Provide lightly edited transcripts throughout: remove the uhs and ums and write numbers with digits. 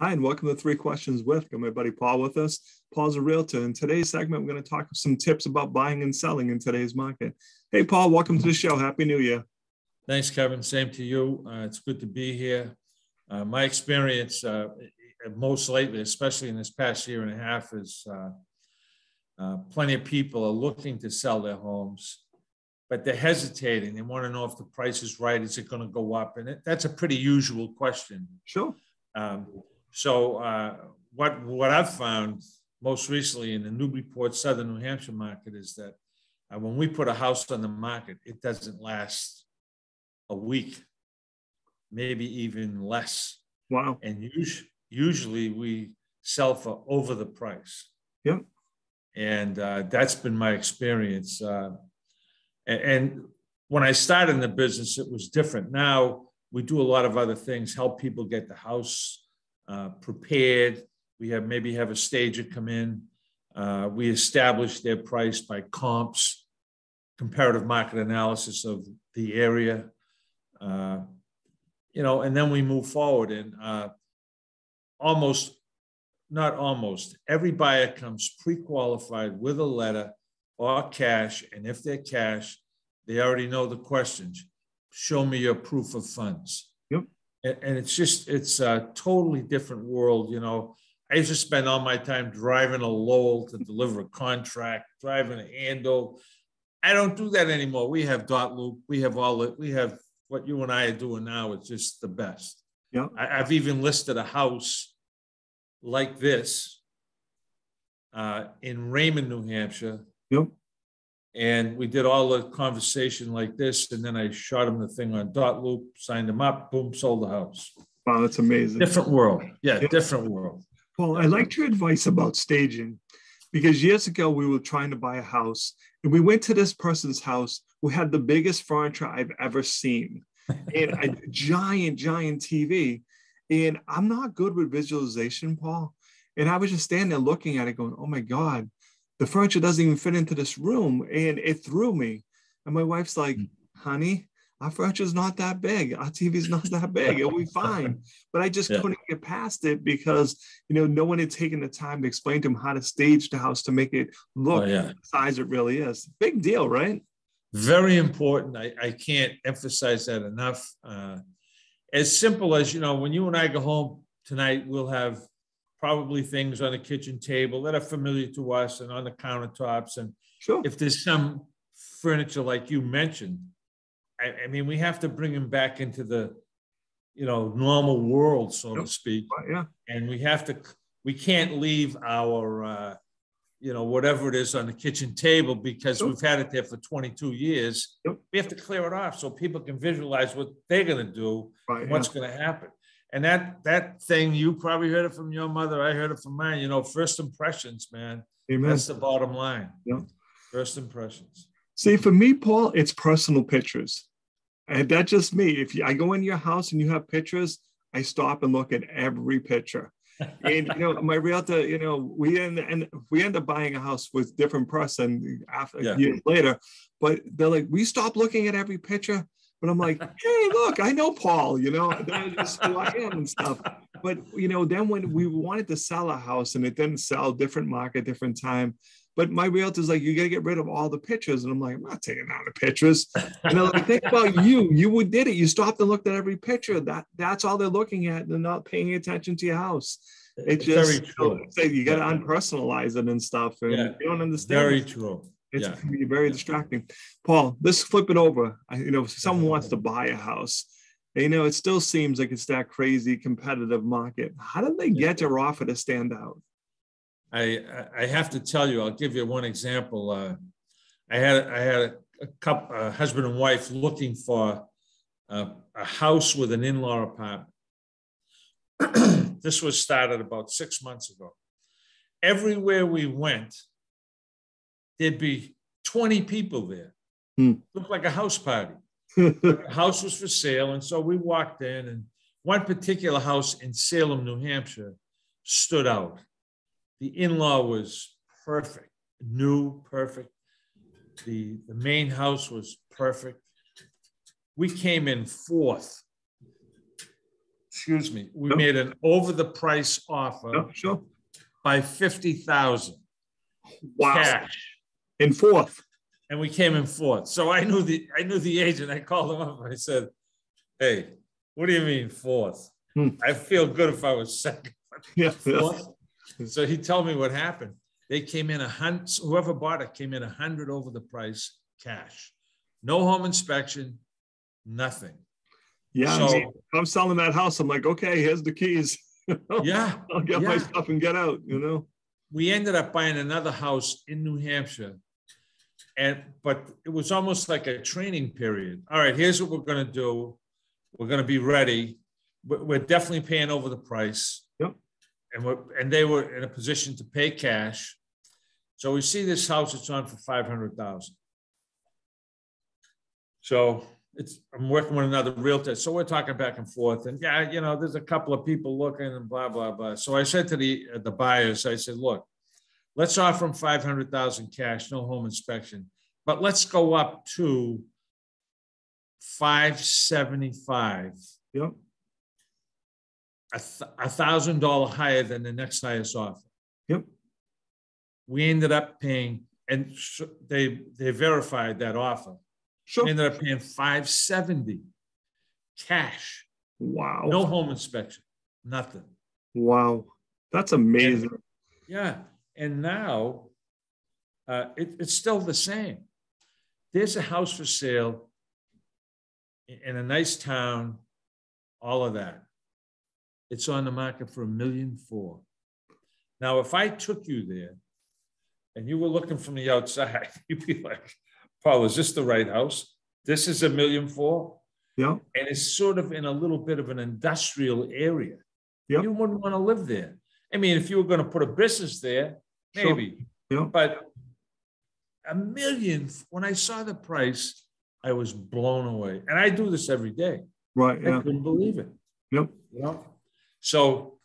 Hi, and welcome to Three Questions With. Got my buddy Paul with us. Paul's a realtor. In today's segment, we're going to talk some tips about buying and selling in today's market. Hey, Paul, welcome to the show. Happy New Year. Thanks, Kevin. Same to you. It's good to be here. My experience, most lately, especially in this past year and a half, is plenty of people are looking to sell their homes, but they're hesitating. They want to know if the price is right. Is it going to go up? And that's a pretty usual question. Sure. So what I've found most recently in the Newburyport, Southern New Hampshire market is that when we put a house on the market, it doesn't last a week, maybe even less. Wow. And usually we sell for over the price. Yep. And that's been my experience. And when I started in the business, it was different. Now we do a lot of other things, help people get the house prepared. We maybe have a stager come in. We establish their price by comps, comparative market analysis of the area, and then we move forward. And every buyer comes pre-qualified with a letter or cash. And if they're cash, they already know the questions. Show me your proof of funds. Yep. And it's a totally different world. I used to spend all my time driving a Lowell to deliver a contract, driving an Ando. I don't do that anymore. We have dot loop. We have what you and I are doing now. It's just the best. Yeah. I've even listed a house like this in Raymond, New Hampshire. Yep. And we did all the conversation like this, and then I shot him the thing on dot loop, signed him up, boom, sold the house. Wow, that's amazing. Different world. Yeah, different world. Paul, I liked your advice about staging, because years ago we were trying to buy a house, and we went to this person's house who had the biggest furniture I've ever seen, and a giant TV. And I'm not good with visualization, Paul. And I was just standing there looking at it going, oh my God, the furniture doesn't even fit into this room. And it threw me. And my wife's like, honey, our furniture's not that big. Our TV's not that big. It'll be fine. But I just couldn't get past it because, no one had taken the time to explain to him how to stage the house to make it look the size it really is. Big deal, right? Very important. I can't emphasize that enough. As simple as, when you and I go home tonight, we'll have probably things on the kitchen table that are familiar to us and on the countertops. And sure, if there's some furniture like you mentioned, I mean, we have to bring them back into the, normal world, so to speak. Yeah. And we can't leave our, whatever it is on the kitchen table because we've had it there for 22 years. Yep. We have to clear it off so people can visualize what they're going to do, and what's going to happen. And that thing, you probably heard it from your mother. I heard it from mine. First impressions, man. Amen. That's the bottom line. Yep. First impressions. See, for me, Paul, it's personal pictures. And that's just me. If I go into your house and you have pictures, I stop and look at every picture. And my realtor, we end up buying a house with different person after years later. But they're like, we stop looking at every picture. But I'm like, hey, look, I know Paul, that's who I am and stuff. But, then when we wanted to sell a house and it didn't sell, different market, different time. But my realtor's like, you got to get rid of all the pictures. And I'm like, I'm not taking down the pictures. And they're like, think about you. You did it. You stopped and looked at every picture. That's all they're looking at. They're not paying attention to your house. It's just, very true. You got to unpersonalize it and stuff. And you don't understand. Very true. It's going to be very distracting. Paul, let's flip it over. If someone wants to buy a house, it still seems like it's that crazy competitive market. How do they get their offer to stand out? I have to tell you, I'll give you one example. I had a couple, husband and wife looking for a house with an in-law apartment. This was started about 6 months ago. Everywhere we went, there'd be 20 people there. Looked like a house party. The house was for sale. And so we walked in, and one particular house in Salem, New Hampshire stood out. The in-law was perfect, new, perfect. The main house was perfect. We came in fourth. excuse me, we Yep. made an over the price offer Yeah, sure. by 50,000 Wow. cash. In fourth. And we came in fourth. So I knew the agent. I called him up. I said, "Hey, what do you mean fourth? I feel good if I was second." Yeah. Fourth. So he told me what happened. They came in 100. Whoever bought it came in 100 over the price cash. No home inspection, nothing. Yeah. So, I mean, if I'm selling that house, I'm like, okay, here's the keys. yeah. I'll get my stuff and get out, you know. We ended up buying another house in New Hampshire. But it was almost like a training period. All right, here's what we're going to do. We're going to be ready. We're definitely paying over the price. Yep. And they were in a position to pay cash. So we see this house, it's on for 500,000. So I'm working with another realtor. So we're talking back and forth. And yeah, you know, there's a couple of people looking and blah, blah, blah. So I said to the buyers, I said, look, let's offer them 500,000 cash, no home inspection, but let's go up to 575. Yep. $1,000 higher than the next highest offer. Yep. We ended up paying, and they verified that offer. Sure. We ended up paying 570 cash. Wow. No home inspection, nothing. Wow. That's amazing. And, yeah. And now it's still the same. There's a house for sale in a nice town, all of that. It's on the market for $1.4 million. Now, if I took you there and you were looking from the outside, you'd be like, Paul, is this the right house? This is $1.4 million. Yeah. And it's sort of in a little bit of an industrial area. Yep. You wouldn't want to live there. I mean, if you were going to put a business there, maybe. Sure. Yeah. But $1 million, when I saw the price, I was blown away. And I do this every day. Right. Yeah. I couldn't believe it. Yep. You know? So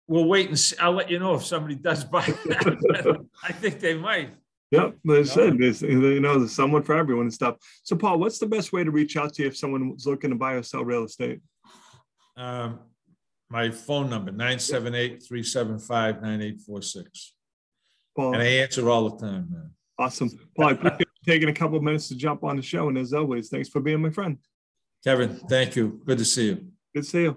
we'll wait and see. I'll let you know if somebody does buy that. I think they might. Yep. They said this, you know, there's someone for everyone and stuff. So, Paul, what's the best way to reach out to you if someone was looking to buy or sell real estate? My phone number, 978-375-9846. Paul. And I answer all the time, man. Awesome. Paul, I appreciate you taking a couple of minutes to jump on the show. And as always, thanks for being my friend. Kevin, thank you. Good to see you. Good to see you.